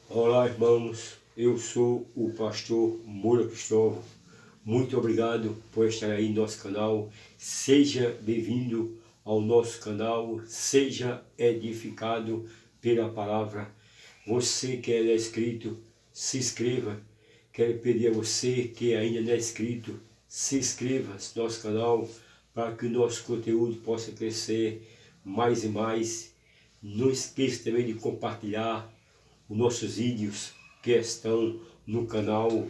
Olá, irmãos, eu sou o pastor Moura Cristóvão. Muito obrigado por estar aí no nosso canal. Seja bem-vindo ao nosso canal, seja edificado pela palavra. Você que é inscrito, se inscreva. Quero pedir a você que ainda não é inscrito, se inscreva no nosso canal para que o nosso conteúdo possa crescer mais e mais. Não esqueça também de compartilhar os nossos vídeos que estão no canal.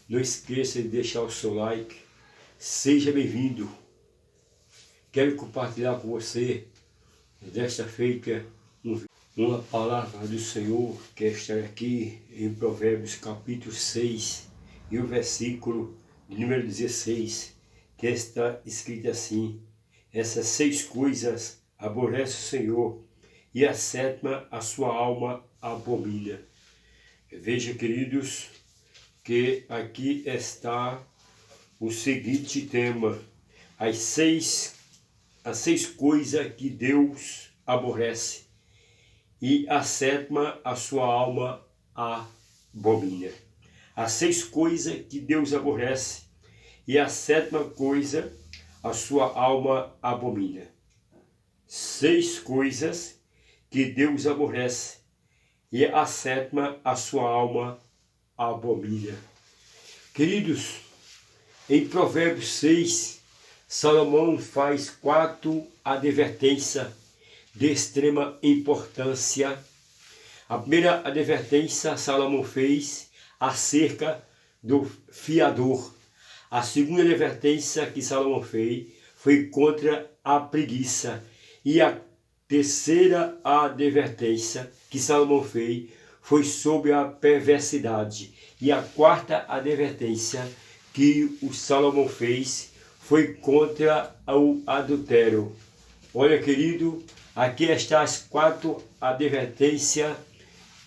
Não esqueça de deixar o seu like. Seja bem-vindo. Quero compartilhar com você desta feita uma palavra do Senhor que está aqui em Provérbios capítulo 6 e o versículo de número 16, que está escrito assim: essas 6 coisas aborrece o Senhor, e a 7ª a sua alma abomina. Veja, queridos, que aqui está o seguinte tema: as seis coisas que Deus aborrece, e a 7ª a sua alma abomina. As 6 coisas que Deus aborrece, e a 7ª coisa a sua alma abomina. 6 coisas que Deus aborrece, e a 7ª a sua alma abomina. Queridos, em Provérbios 6, Salomão faz 4 advertências de extrema importância. A primeira advertência Salomão fez acerca do fiador. A segunda advertência que Salomão fez foi contra a preguiça. E a terceira advertência que Salomão fez foi sobre a perversidade. E a 4ª advertência que o Salomão fez foi contra o adultério. Olha, querido, aqui estão as 4 advertências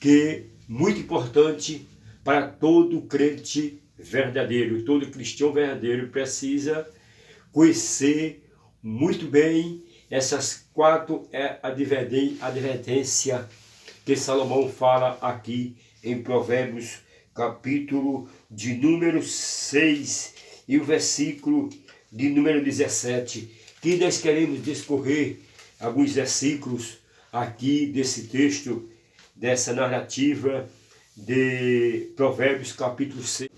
que muito importante para todo crente verdadeiro. Todo cristão verdadeiro precisa conhecer muito bem essas 4 advertências que Salomão fala aqui em Provérbios, capítulo de número 6 e o versículo de número 17, que nós queremos discorrer alguns versículos aqui desse texto, dessa narrativa de Provérbios, capítulo 6.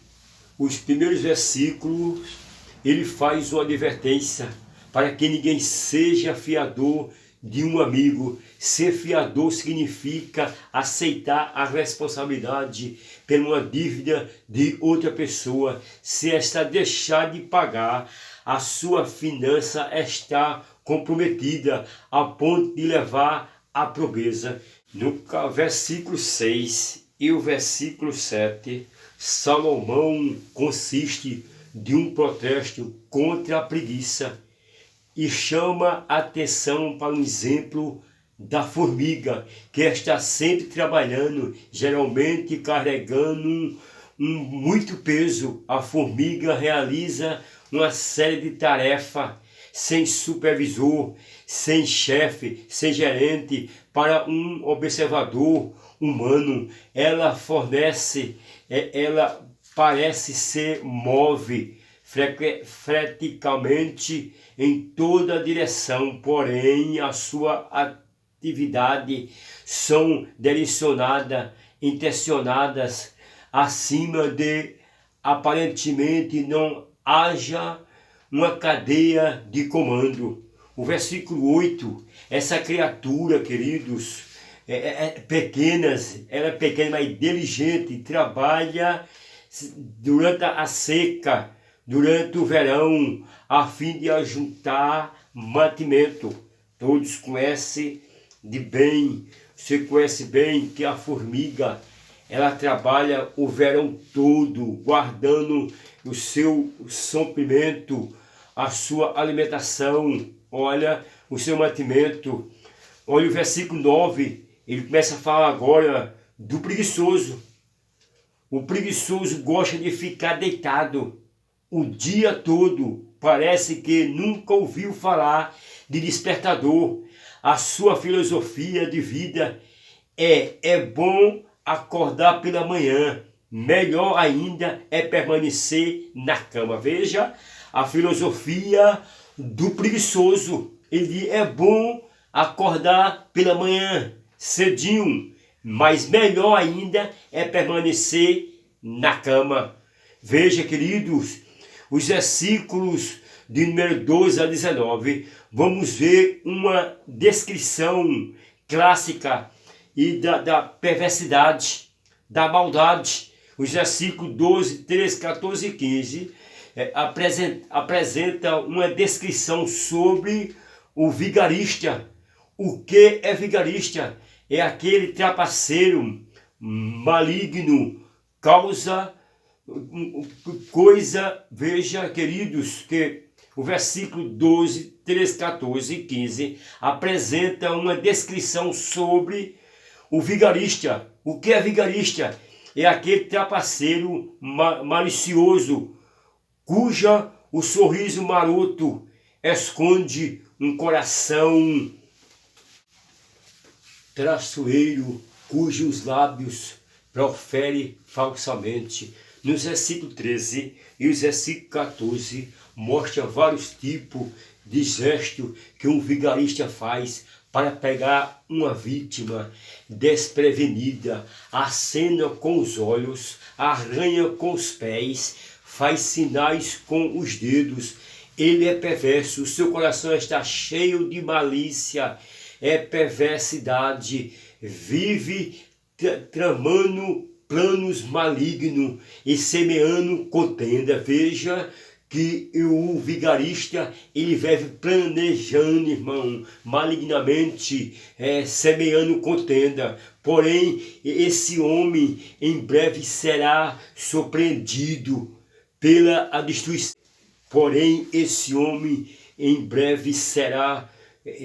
Os primeiros versículos, ele faz uma advertência para que ninguém seja fiador de um amigo. Ser fiador significa aceitar a responsabilidade por uma dívida de outra pessoa. Se esta deixar de pagar, a sua finança está comprometida a ponto de levar à pobreza. No versículo 6 e o versículo 7, Salomão consiste de um protesto contra a preguiça e chama a atenção para um exemplo da formiga, que está sempre trabalhando, geralmente carregando muito peso. A formiga realiza uma série de tarefas sem supervisor, sem chefe, sem gerente, para um observador humano. Ela parece se move freneticamente em toda a direção, porém a sua atividade são direcionadas, intencionadas acima de aparentemente não haja uma cadeia de comando. O versículo 8, essa criatura, queridos, ela é pequena, mas diligente, trabalha durante a seca, durante o verão, a fim de ajuntar mantimento. Todos conhecem de bem, você conhece bem que a formiga, ela trabalha o verão todo, guardando o seu suprimento, a sua alimentação, olha, o seu mantimento. Olha o versículo 9, ele começa a falar agora do preguiçoso. O preguiçoso gosta de ficar deitado o dia todo, parece que nunca ouviu falar de despertador. A sua filosofia de vida é bom acordar pela manhã, melhor ainda é permanecer na cama. Veja a filosofia do preguiçoso. Ele é bom acordar pela manhã, cedinho, mas melhor ainda é permanecer na cama. Veja, queridos, os versículos de número 12 a 19, vamos ver uma descrição clássica e da perversidade, da maldade. Os versículos 12, 13, 14 e 15 apresenta uma descrição sobre o vigarista. O que é vigarista? É aquele trapaceiro maligno, causa coisa. Veja, queridos, que o versículo 12, 13, 14 e 15 apresenta uma descrição sobre o vigarista. O que é vigarista? É aquele trapaceiro malicioso, cuja o sorriso maroto esconde um coração traiçoeiro, cujos lábios profere falsamente. Nos versículos 13 e os versículos 14 mostra vários tipos de gestos que um vigarista faz para pegar uma vítima desprevenida. Acena com os olhos, arranha com os pés, faz sinais com os dedos. Ele é perverso, o seu coração está cheio de malícia, é perversidade, vive tramando planos malignos e semeando contenda. Veja que o vigarista, ele vive planejando, irmão, malignamente, semeando contenda. Porém, esse homem em breve será surpreendido pela destruição. Porém, esse homem em breve será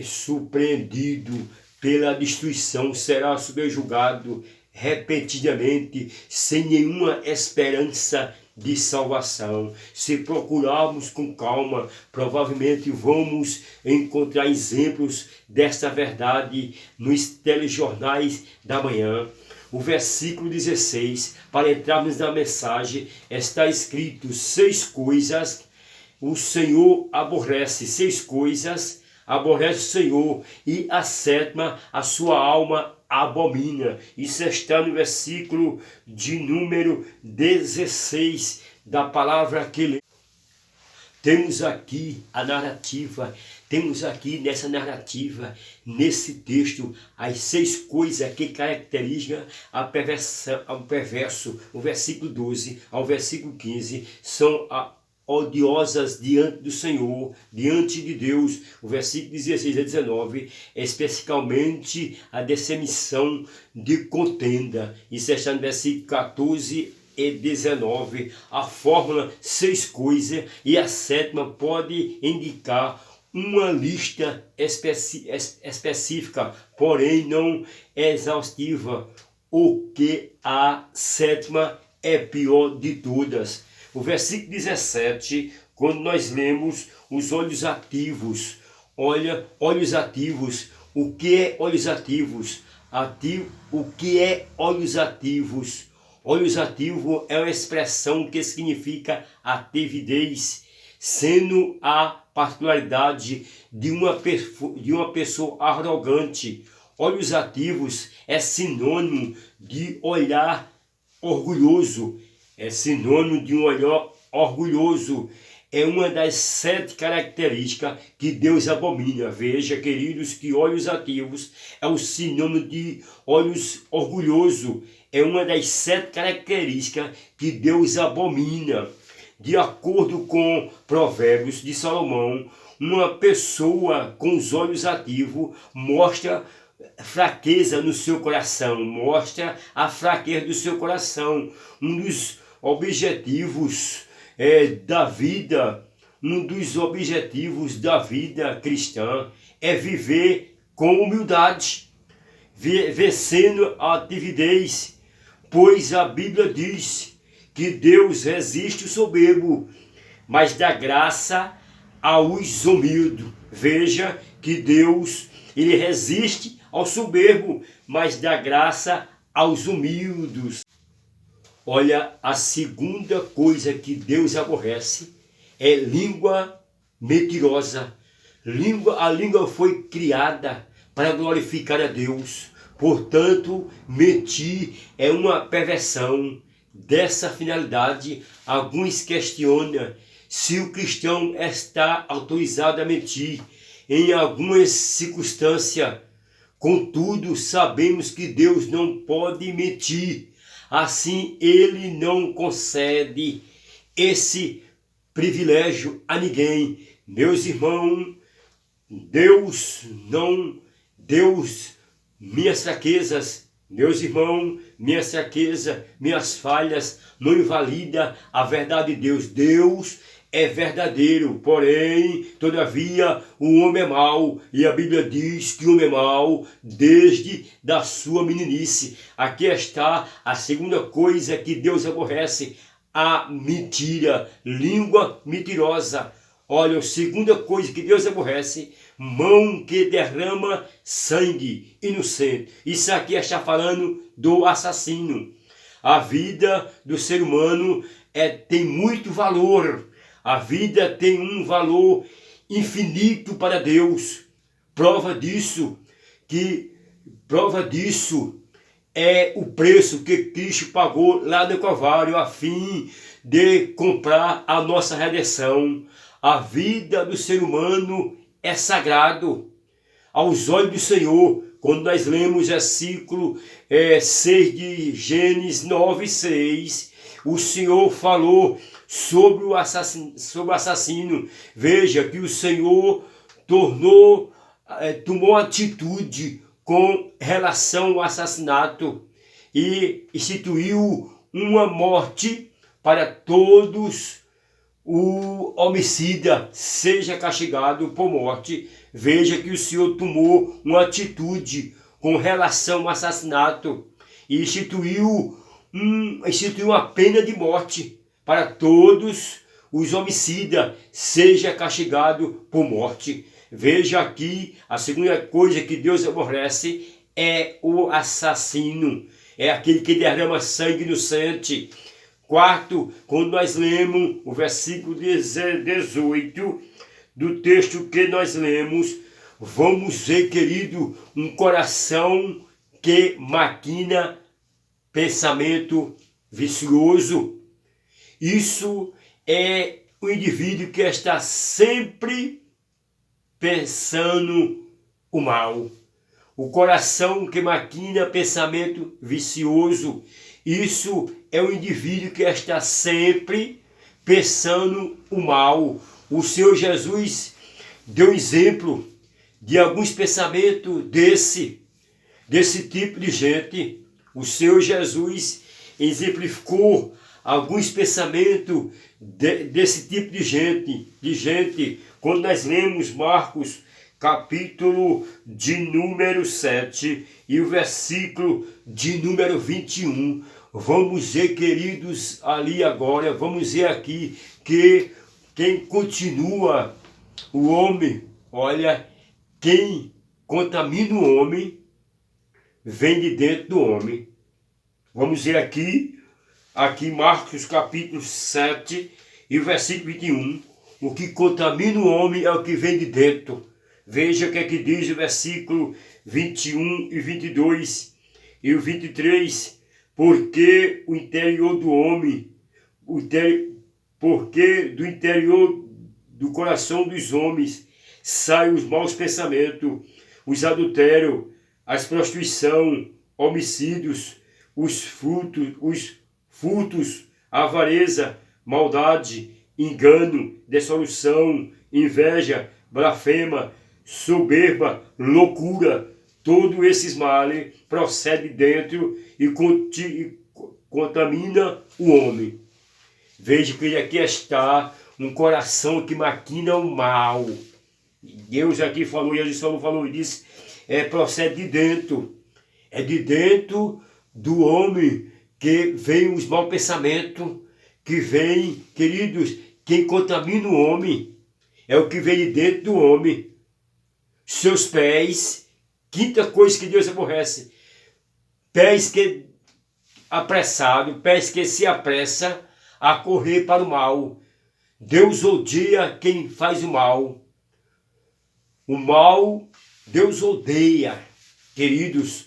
surpreendido pela destruição, será subjugado repentinamente, sem nenhuma esperança de salvação. Se procurarmos com calma, provavelmente vamos encontrar exemplos desta verdade nos telejornais da manhã. O versículo 16, para entrarmos na mensagem, está escrito: 6 coisas o Senhor aborrece, 6 coisas aborrece o Senhor, e a 7ª a sua alma abomina. Isso está no versículo de número 16 da palavra que lê. Temos aqui a narrativa, temos aqui nessa narrativa, nesse texto, as 6 coisas que caracterizam a perversão, o perverso. O versículo 12 ao versículo 15 são odiosas diante do Senhor, diante de Deus. O versículo 16 a 19, especificamente a dissemissão de contenda. Isso está no versículo 14 e 19. A fórmula 6 coisas, e a 7ª pode indicar uma lista específica, porém não exaustiva. O que a 7ª é pior de todas. O versículo 17, quando nós lemos os olhos ativos, olha, olhos ativos. O que é olhos ativos? O que é olhos ativos? Olhos ativos é uma expressão que significa atividez, sendo a particularidade de uma pessoa arrogante. Olhos ativos é sinônimo de olhar orgulhoso. É sinônimo de um olhar orgulhoso. É uma das 7 características que Deus abomina. Veja, queridos, que olhos ativos é o sinônimo de olhos orgulhoso. É uma das 7 características que Deus abomina. De acordo com Provérbios de Salomão, uma pessoa com os olhos ativos mostra fraqueza no seu coração, mostra a fraqueza do seu coração. Um dos objetivos da vida, um dos objetivos da vida cristã é viver com humildade, vencendo a timidez, pois a Bíblia diz que Deus resiste o soberbo, mas dá graça aos humildes. Veja que Deus, ele resiste ao soberbo, mas dá graça aos humildes. Olha, a segunda coisa que Deus aborrece é língua mentirosa. A língua foi criada para glorificar a Deus. Portanto, mentir é uma perversão. Dessa finalidade, alguns questionam se o cristão está autorizado a mentir em algumas circunstâncias. Contudo, sabemos que Deus não pode mentir. Assim, Ele não concede esse privilégio a ninguém. Meus irmãos, Deus, minhas fraquezas, meus irmãos, minhas fraquezas, minhas falhas, não invalida a verdade de Deus. Deus é verdadeiro, porém, todavia, o homem é mau, e a Bíblia diz que o homem é mau desde da sua meninice. Aqui está a segunda coisa que Deus aborrece, a mentira, língua mentirosa. Olha, a segunda coisa que Deus aborrece, mão que derrama sangue inocente. Isso aqui está falando do assassino. A vida do ser humano tem muito valor. A vida tem um valor infinito para Deus. Prova disso é o preço que Cristo pagou lá no Calvário a fim de comprar a nossa redenção. A vida do ser humano é sagrado aos olhos do Senhor. Quando nós lemos o versículo 6 de Gênesis 9:6, o Senhor falou sobre o assassino. Veja que o Senhor tomou atitude com relação ao assassinato e instituiu uma morte para todos. O homicida seja castigado por morte. Veja que o Senhor tomou uma atitude com relação ao assassinato e instituiu uma pena de morte para todos os homicidas, seja castigado por morte. Veja aqui, a segunda coisa que Deus aborrece é o assassino, é aquele que derrama sangue inocente. Quarto, quando nós lemos o versículo 18 do texto que nós lemos, vamos ver, querido, um coração que maquina pensamento vicioso. Isso é o indivíduo que está sempre pensando o mal. O coração que maquina pensamento vicioso. Isso é o indivíduo que está sempre pensando o mal. O Senhor Jesus deu exemplo de alguns pensamentos desse tipo de gente. O Senhor Jesus exemplificou alguns pensamentos desse tipo de gente. Quando nós lemos Marcos, capítulo de número 7 e o versículo de número 21, vamos ver, queridos, ali agora, vamos ver aqui que quem continua o homem, olha, quem contamina o homem, vem de dentro do homem. Vamos ver aqui Marcos capítulo 7 e o versículo 21, o que contamina o homem é o que vem de dentro. Veja o que é que diz o versículo 21 e 22 e o 23, porque o interior do homem, porque do interior do coração dos homens saem os maus pensamentos, os adultérios, as prostituição, homicídios, os furtos, avareza, maldade, engano, dissolução, inveja, blasfema, soberba, loucura. Todos esses males procedem dentro e contamina o homem. Veja que aqui está um coração que maquina o mal. Deus aqui falou, Jesus falou e disse, procede de dentro. É de dentro do homem que vem os maus pensamentos, que vem, queridos, quem contamina o homem é o que vem de dentro do homem. Seus pés, quinta coisa que Deus aborrece, pés que apressado, pés que se apressa a correr para o mal. Deus odeia quem faz o mal. O mal, Deus odeia, queridos,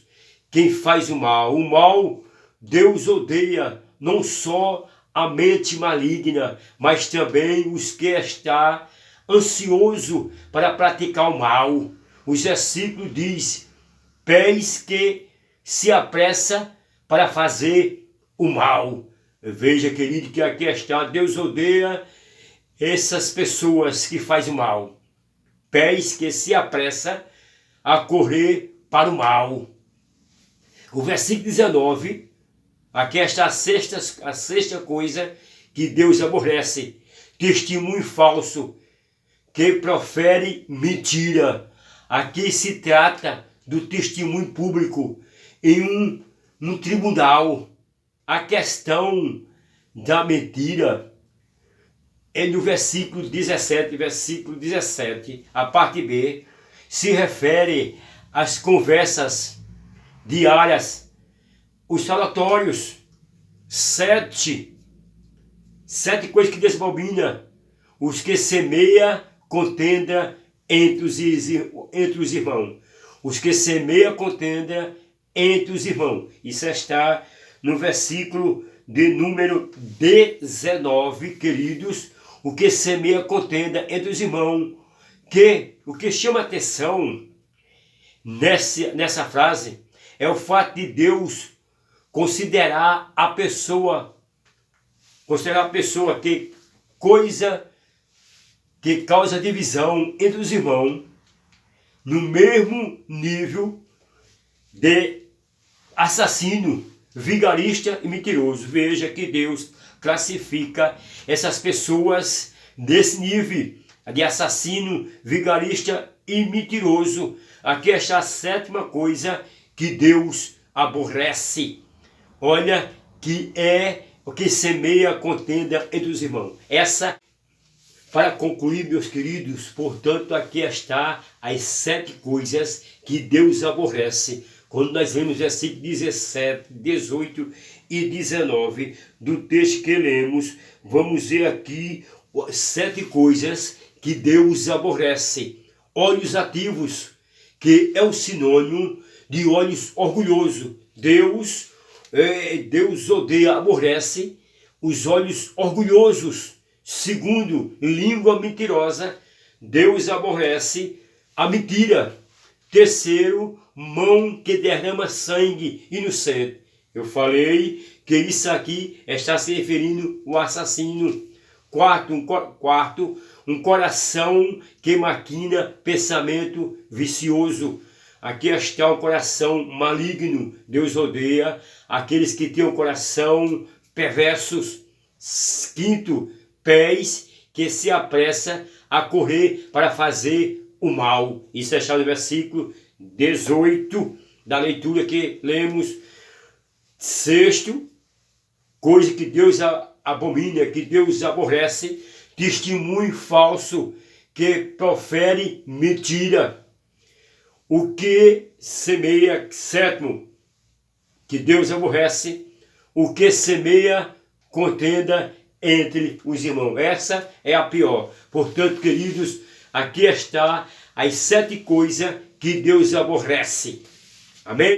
quem faz o mal. O mal, Deus odeia não só a mente maligna, mas também os que está ansioso para praticar o mal. O versículo diz, pés que se apressa para fazer o mal. Veja, querido, que aqui está, Deus odeia essas pessoas que fazem o mal. Pés que se apressa a correr para o mal. O versículo 19, aqui está a sexta coisa que Deus aborrece. Testemunho falso, que profere mentira. Aqui se trata do testemunho público em um tribunal. A questão da mentira é no versículo 17, a parte B, se refere às conversas diárias, os falatórios, sete coisas que Deus abomina, os que semeia contenda entre os irmãos. Os que semeia contenda entre os irmãos. Isso está no versículo de número 19, queridos. O que semeia contenda entre os irmãos. O que chama atenção nessa frase é o fato de Deus considerar a pessoa que coisa que causa divisão entre os irmãos no mesmo nível de assassino, vigarista e mentiroso. Veja que Deus classifica essas pessoas desse nível de assassino, vigarista e mentiroso. Aqui está a sétima coisa que Deus aborrece. Olha, que é o que semeia contenda entre os irmãos. Para concluir, meus queridos, portanto, aqui está as 7 coisas que Deus aborrece. Quando nós vemos versículos 17, 18 e 19 do texto que lemos, vamos ver aqui 7 coisas que Deus aborrece. Olhos ativos, que é o sinônimo de olhos orgulhosos. Deus odeia, aborrece os olhos orgulhosos. Segundo, língua mentirosa, Deus aborrece a mentira. Terceiro, mão que derrama sangue inocente. Eu falei que isso aqui está se referindo ao assassino. Quarto, um coração que maquina pensamento vicioso. Aqui está o coração maligno. Deus odeia aqueles que têm um coração perversos. Quinto, pés que se apressa a correr para fazer o mal. Isso está no versículo 18 da leitura que lemos. Sexto, coisa que Deus abomina, que Deus aborrece, testemunho falso, que profere mentira. O que semeia, sétimo, que Deus aborrece, o que semeia contenda entre os irmãos. Essa é a pior. Portanto, queridos, aqui está as 7 coisas que Deus aborrece. Amém?